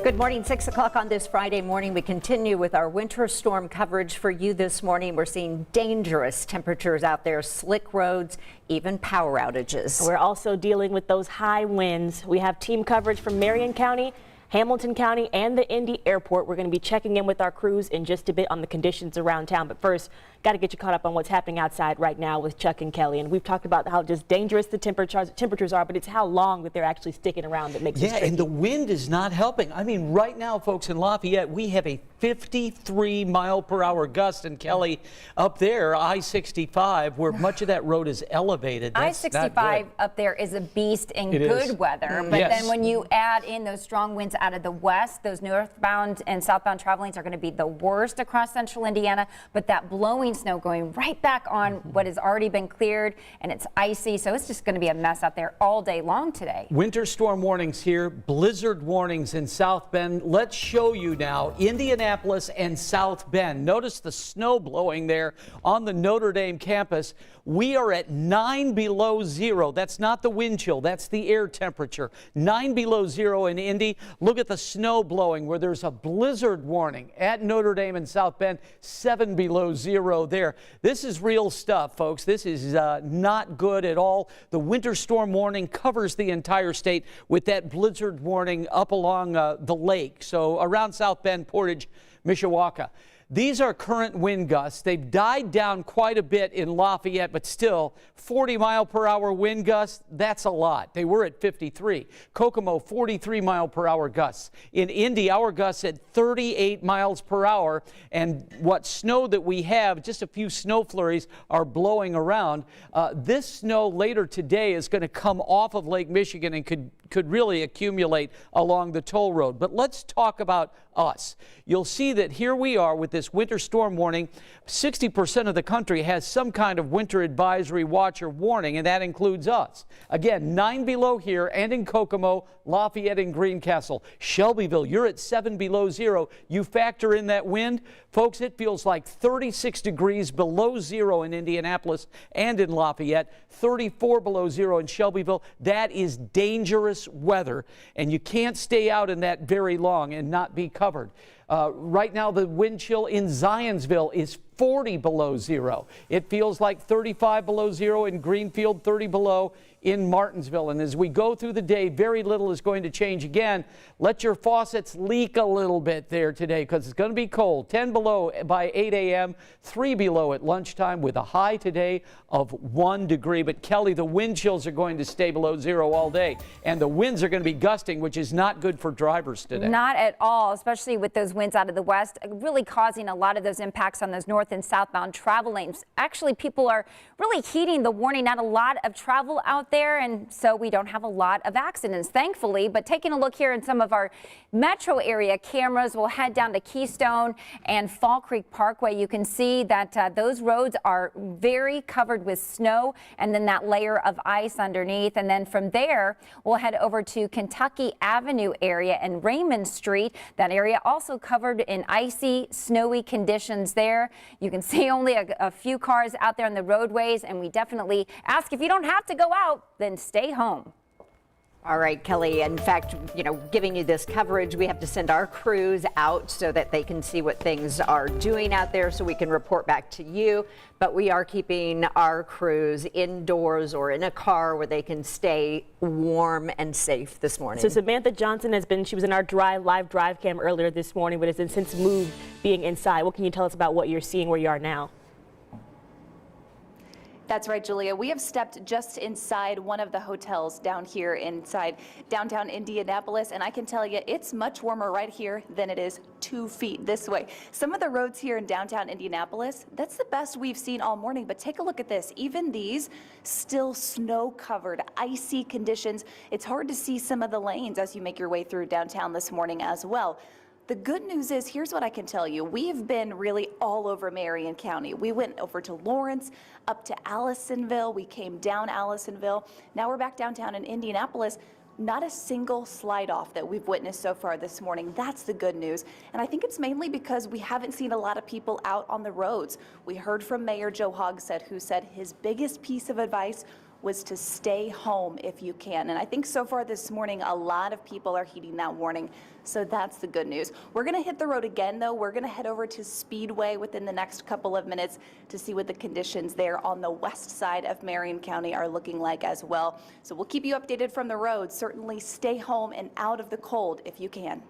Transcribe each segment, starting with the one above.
Good morning, 6 o'clock on this Friday morning. We continue with our winter storm coverage for you this morning. We're seeing dangerous temperatures out there, slick roads, even power outages. We're also dealing with those high winds. We have team coverage from Marion County, Hamilton County, and the Indy Airport. We're going to be checking in with our crews in just a bit on the conditions around town. But first, got to get you caught up on what's happening outside right now with Chuck and Kelly. And we've talked about how just dangerous the temperatures are, but it's how long that they're actually sticking around that makes it tricky. And the wind is not helping. I mean, right now, folks, in Lafayette, we have a 53-mile-per-hour gust. And Kelly, up there, I-65, where much of that road is elevated. I-65 up there is a beast in good weather. But then when you add in those strong winds out of the west, those northbound and southbound travel lanes are going to be the worst across central Indiana. But that blowing snow going right back on what has already been cleared, and it's icy, so it's just going to be a mess out there all day long today. Winter storm warnings here, blizzard warnings in South Bend. Let's show you now Indianapolis and South Bend. Notice the snow blowing there on the Notre Dame campus. We are at 9 below zero. That's not the wind chill, that's the air temperature. 9 below zero in Indy. Look at the snow blowing where there's a blizzard warning at Notre Dame and South Bend. 7 below zero there. This is real stuff, folks. This is not good at all. The winter storm warning covers the entire state with that blizzard warning up along the lake. So around South Bend, Portage, Mishawaka. These are current wind gusts. They've died down quite a bit in Lafayette, but still 40-mile-per-hour wind gusts, that's a lot. They were at 53. Kokomo, 43-mile-per-hour gusts. In Indy, our gusts at 38 miles per hour. And what snow that we have, just a few snow flurries are blowing around. This snow later today is going to come off of Lake Michigan and could really accumulate along the toll road. But let's talk about us. You'll see that here we are with this winter storm warning. 60% of the country has some kind of winter advisory watch or warning, and that includes us. Again, 9 below here and in Kokomo, Lafayette and Greencastle. Shelbyville, you're at 7 below zero. You factor in that wind, folks, it feels like 36 degrees below zero in Indianapolis and in Lafayette, 34 below zero in Shelbyville. That is dangerous weather, and you can't stay out in that very long and not be covered. Right now, the wind chill in Zionsville is 40 below zero. It feels like 35 below zero in Greenfield, 30 below in Martinsville. And as we go through the day, very little is going to change again. Let your faucets leak a little bit there today because it's going to be cold. 10 below by 8 a.m., 3 below at lunchtime with a high today of 1 degree. But Kelly, the wind chills are going to stay below zero all day. And the winds are going to be gusting, which is not good for drivers today. Not at all, especially with those winds out of the west, really causing a lot of those impacts on those north and southbound travel lanes. Actually, people are really heeding the warning. Not a lot of travel out there, and so we don't have a lot of accidents, thankfully. But taking a look here in some of our metro area cameras, we'll head down to Keystone and Fall Creek Parkway. You can see that those roads are very covered with snow and then that layer of ice underneath. And then from there, we'll head over to Kentucky Avenue area and Raymond Street. That area also covered in icy, snowy conditions there. You can see only a few cars out there on the roadways, and we definitely ask if you don't have to go out, then stay home. All right, Kelly, in fact, giving you this coverage, we have to send our crews out so that they can see what things are doing out there so we can report back to you. But we are keeping our crews indoors or in a car where they can stay warm and safe this morning. So Samantha Johnson she was in our live drive cam earlier this morning, but has since moved being inside. What can you tell us about what you're seeing where you are now? That's right, Julia. We have stepped just inside one of the hotels down here inside downtown Indianapolis, and I can tell you it's much warmer right here than it is 2 feet this way. Some of the roads here in downtown Indianapolis, that's the best we've seen all morning, but take a look at this. Even these still snow-covered, icy conditions. It's hard to see some of the lanes as you make your way through downtown this morning as well. The good news is, here's what I can tell you. We've been really all over Marion County. We went over to Lawrence, up to Allisonville. We came down Allisonville. Now we're back downtown in Indianapolis. Not a single slide off that we've witnessed so far this morning. That's the good news. And I think it's mainly because we haven't seen a lot of people out on the roads. We heard from Mayor Joe Hogsett, who said his biggest piece of advice was to stay home if you can. And I think so far this morning, a lot of people are heeding that warning. So that's the good news. We're going to hit the road again, though. We're going to head over to Speedway within the next couple of minutes to see what the conditions there on the west side of Marion County are looking like as well. So we'll keep you updated from the road. Certainly stay home and out of the cold if you can.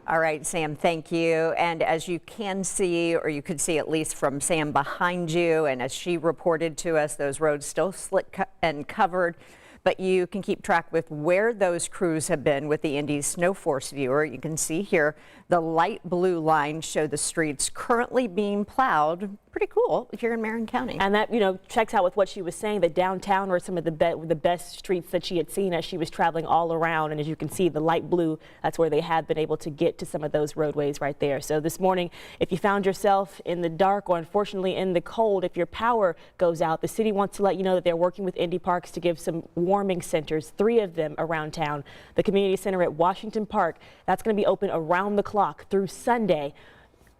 All right, Sam, thank you. And as you can see, or you could see at least from Sam behind you, and as she reported to us, those roads still slick and covered. But you can keep track with where those crews have been with the Indy Snow Force viewer. You can see here the light blue lines show the streets currently being plowed. Pretty cool if you're in Marion County. And that, you know, checks out with what she was saying, that downtown were some of the best streets that she had seen as she was traveling all around. And as you can see, the light blue, that's where they have been able to get to some of those roadways right there. So this morning, if you found yourself in the dark or unfortunately in the cold, if your power goes out, the city wants to let you know that they're working with Indy Parks to give some warming centers, 3 of them around town. The community center at Washington Park, that's going to be open around the clock through Sunday,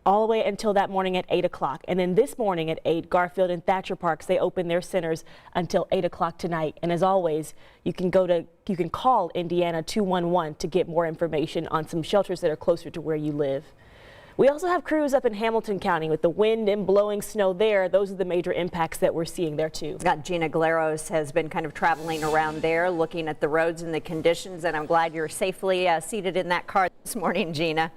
all the way until that morning at 8 o'clock. And then this morning at 8, Garfield and Thatcher Parks, they open their centers until 8 o'clock tonight. And as always, you can call Indiana 211 to get more information on some shelters that are closer to where you live. We also have crews up in Hamilton County with the wind and blowing snow there. Those are the major impacts that we're seeing there too. Gina Galeros has been kind of traveling around there looking at the roads and the conditions, and I'm glad you're safely seated in that car this morning, Gina.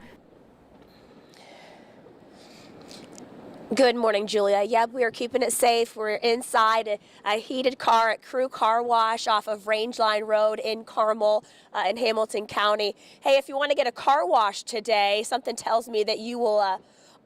Good morning, Julia. Yep, we are keeping it safe. We're inside a heated car at Crew Car Wash off of Range Line Road in Carmel in Hamilton County. Hey, if you want to get a car wash today, something tells me that you will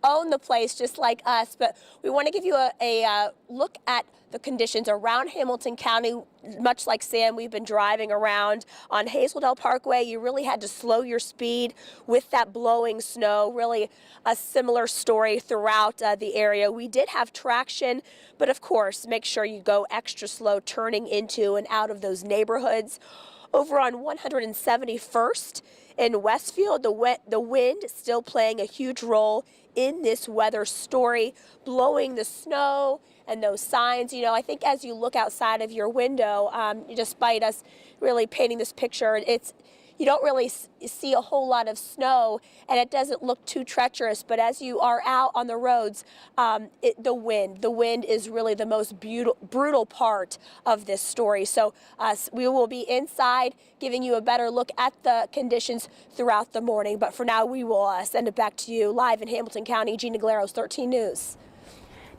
own the place just like us, but we want to give you a look at the conditions around Hamilton County. Much like Sam, we've been driving around on Hazeldale Parkway. You really had to slow your speed with that blowing snow. Really a similar story throughout the area. We did have traction, but of course, make sure you go extra slow turning into and out of those neighborhoods. Over on 171st in Westfield, the wind still playing a huge role in this weather story, blowing the snow and those signs. You know, I think as you look outside of your window, despite us really painting this picture, you don't really see a whole lot of snow, and it doesn't look too treacherous. But as you are out on the roads, the wind is really the most brutal part of this story. So we will be inside giving you a better look at the conditions throughout the morning. But for now, we will send it back to you live in Hamilton County. Gina Galeros, 13 News.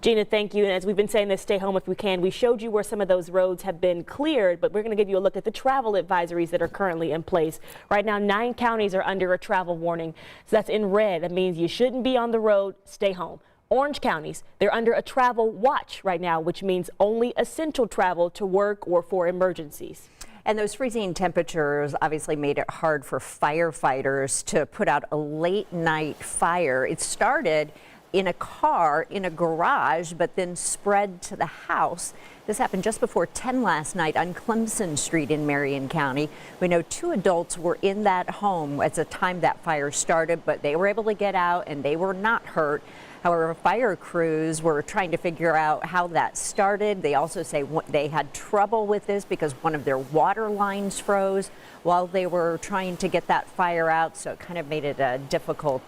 Gina, thank you. And as we've been saying this, stay home if we can. We showed you where some of those roads have been cleared, but we're going to give you a look at the travel advisories that are currently in place. Right now, 9 counties are under a travel warning. So that's in red. That means you shouldn't be on the road. Stay home. Orange counties, they're under a travel watch right now, which means only essential travel to work or for emergencies. And those freezing temperatures obviously made it hard for firefighters to put out a late night fire. It started in a car in a garage, but then spread to the house. This happened just before 10 last night on Clemson Street in Marion County. We know 2 adults were in that home at the time that fire started, but they were able to get out and they were not hurt. However, fire crews were trying to figure out how that started. They also say they had trouble with this because one of their water lines froze while they were trying to get that fire out, so it kind of made it a difficult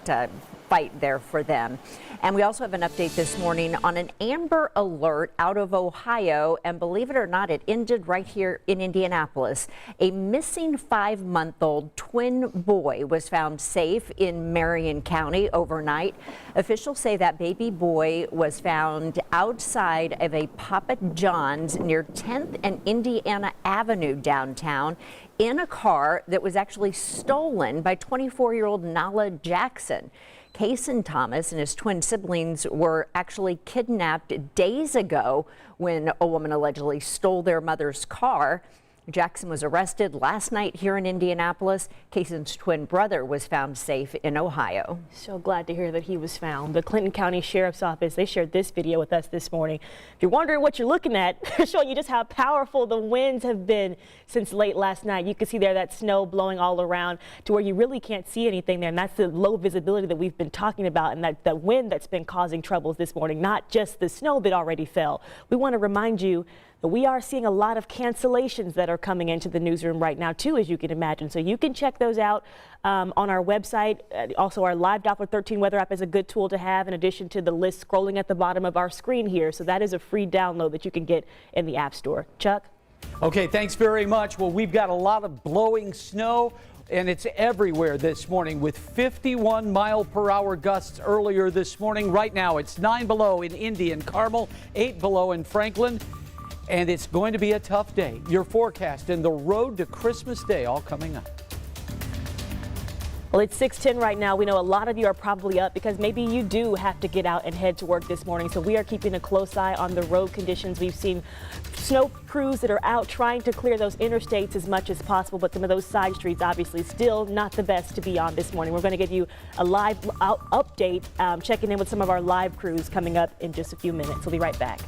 fight there for them. And we also have an update this morning on an Amber Alert out of Ohio, and believe it or not, it ended right here in Indianapolis. A missing 5-month-old twin boy was found safe in Marion County overnight. Officials say that baby boy was found outside of a Papa John's near 10th and Indiana Avenue downtown in a car that was actually stolen by 24-year-old Nala Jackson. Kason Thomas and his twin siblings were actually kidnapped days ago when a woman allegedly stole their mother's car. Jackson was arrested last night here in Indianapolis. Kason's twin brother was found safe in Ohio. So glad to hear that he was found. The Clinton County Sheriff's Office, they shared this video with us this morning. If you're wondering what you're looking at, showing you just how powerful the winds have been since late last night. You can see there that snow blowing all around to where you really can't see anything there. And that's the low visibility that we've been talking about, and that the wind that's been causing troubles this morning, not just the snow that already fell. We want to remind you We are seeing a lot of cancellations that are coming into the newsroom right now, too, as you can imagine. So you can check those out on our website. Also, our live Doppler 13 weather app is a good tool to have in addition to the list scrolling at the bottom of our screen here. So that is a free download that you can get in the App Store. Chuck? Okay, thanks very much. Well, we've got a lot of blowing snow, and it's everywhere this morning with 51-mile-per-hour gusts earlier this morning. Right now, it's 9 below in Indy and Carmel, 8 below in Franklin, and it's going to be a tough day. Your forecast and the road to Christmas Day all coming up. Well, it's 6:10 right now. We know a lot of you are probably up because maybe you do have to get out and head to work this morning. So we are keeping a close eye on the road conditions. We've seen snow crews that are out trying to clear those interstates as much as possible, but some of those side streets obviously still not the best to be on this morning. We're going to give you a live update, checking in with some of our live crews coming up in just a few minutes. We'll be right back.